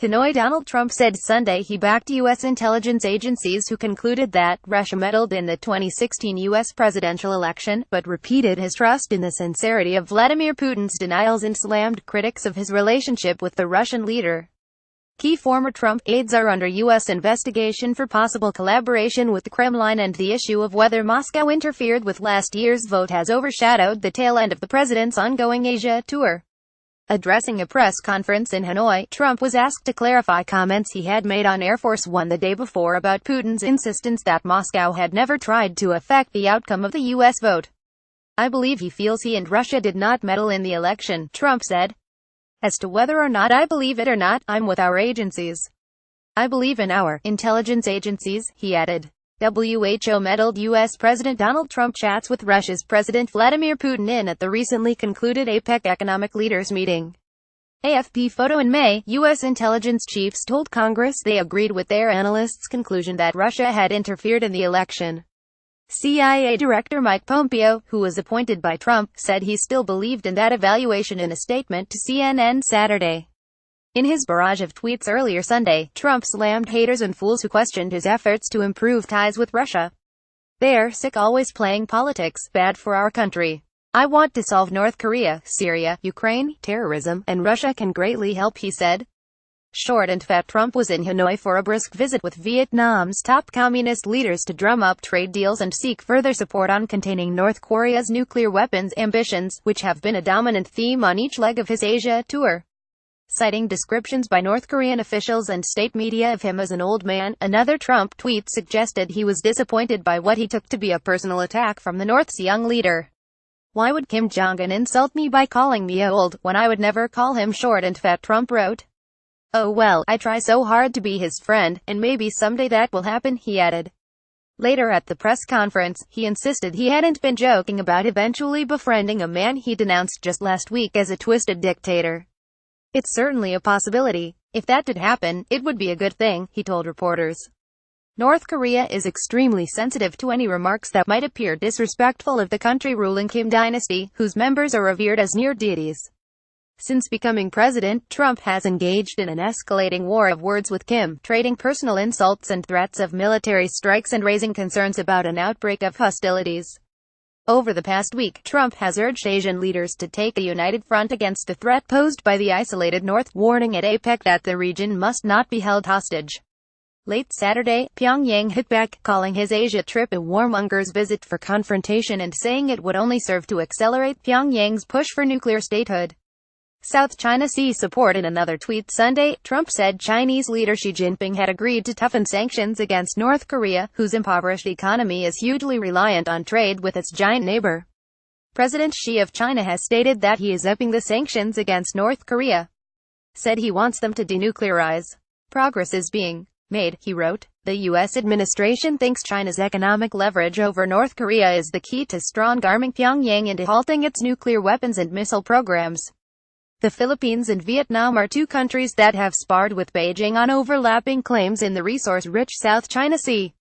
Hanoi. Donald Trump said Sunday he backed U.S. intelligence agencies who concluded that Russia meddled in the 2016 U.S. presidential election, but repeated his trust in the sincerity of Vladimir Putin's denials and slammed critics of his relationship with the Russian leader. Key former Trump aides are under U.S. investigation for possible collaboration with the Kremlin, and the issue of whether Moscow interfered with last year's vote has overshadowed the tail end of the president's ongoing Asia tour. Addressing a press conference in Hanoi, Trump was asked to clarify comments he had made on Air Force One the day before about Putin's insistence that Moscow had never tried to affect the outcome of the U.S. vote. "I believe he feels he and Russia did not meddle in the election," Trump said. "As to whether or not I believe it or not, I'm with our agencies. I believe in our intelligence agencies," he added. WHO meddled. U.S. President Donald Trump chats with Russia's President Vladimir Putin in at the recently concluded APEC economic leaders meeting. AFP photo. In May, U.S. intelligence chiefs told Congress they agreed with their analysts' conclusion that Russia had interfered in the election. CIA Director Mike Pompeo, who was appointed by Trump, said he still believed in that evaluation in a statement to CNN Saturday. In his barrage of tweets earlier Sunday, Trump slammed haters and fools who questioned his efforts to improve ties with Russia. "They're sick always playing politics, bad for our country. I want to solve North Korea, Syria, Ukraine, terrorism, and Russia can greatly help," he said. Short and fat. Trump was in Hanoi for a brisk visit with Vietnam's top communist leaders to drum up trade deals and seek further support on containing North Korea's nuclear weapons ambitions, which have been a dominant theme on each leg of his Asia tour. Citing descriptions by North Korean officials and state media of him as an old man, another Trump tweet suggested he was disappointed by what he took to be a personal attack from the North's young leader. "Why would Kim Jong-un insult me by calling me old, when I would never call him short and fat?" Trump wrote. "Oh well, I try so hard to be his friend, and maybe someday that will happen," he added. Later at the press conference, he insisted he hadn't been joking about eventually befriending a man he denounced just last week as a twisted dictator. "It's certainly a possibility. If that did happen, it would be a good thing," he told reporters. North Korea is extremely sensitive to any remarks that might appear disrespectful of the country ruling Kim dynasty, whose members are revered as near deities. Since becoming president, Trump has engaged in an escalating war of words with Kim, trading personal insults and threats of military strikes and raising concerns about an outbreak of hostilities. Over the past week, Trump has urged Asian leaders to take a united front against the threat posed by the isolated North, warning at APEC that the region must not be held hostage. Late Saturday, Pyongyang hit back, calling his Asia trip a warmonger's visit for confrontation and saying it would only serve to accelerate Pyongyang's push for nuclear statehood. South China Sea support. In another tweet Sunday, Trump said Chinese leader Xi Jinping had agreed to toughen sanctions against North Korea, whose impoverished economy is hugely reliant on trade with its giant neighbor. President Xi of China has stated that he is upping the sanctions against North Korea. Said he wants them to denuclearize. "Progress is being made," he wrote. The U.S. administration thinks China's economic leverage over North Korea is the key to strong-arming Pyongyang into halting its nuclear weapons and missile programs. The Philippines and Vietnam are two countries that have sparred with Beijing on overlapping claims in the resource-rich South China Sea.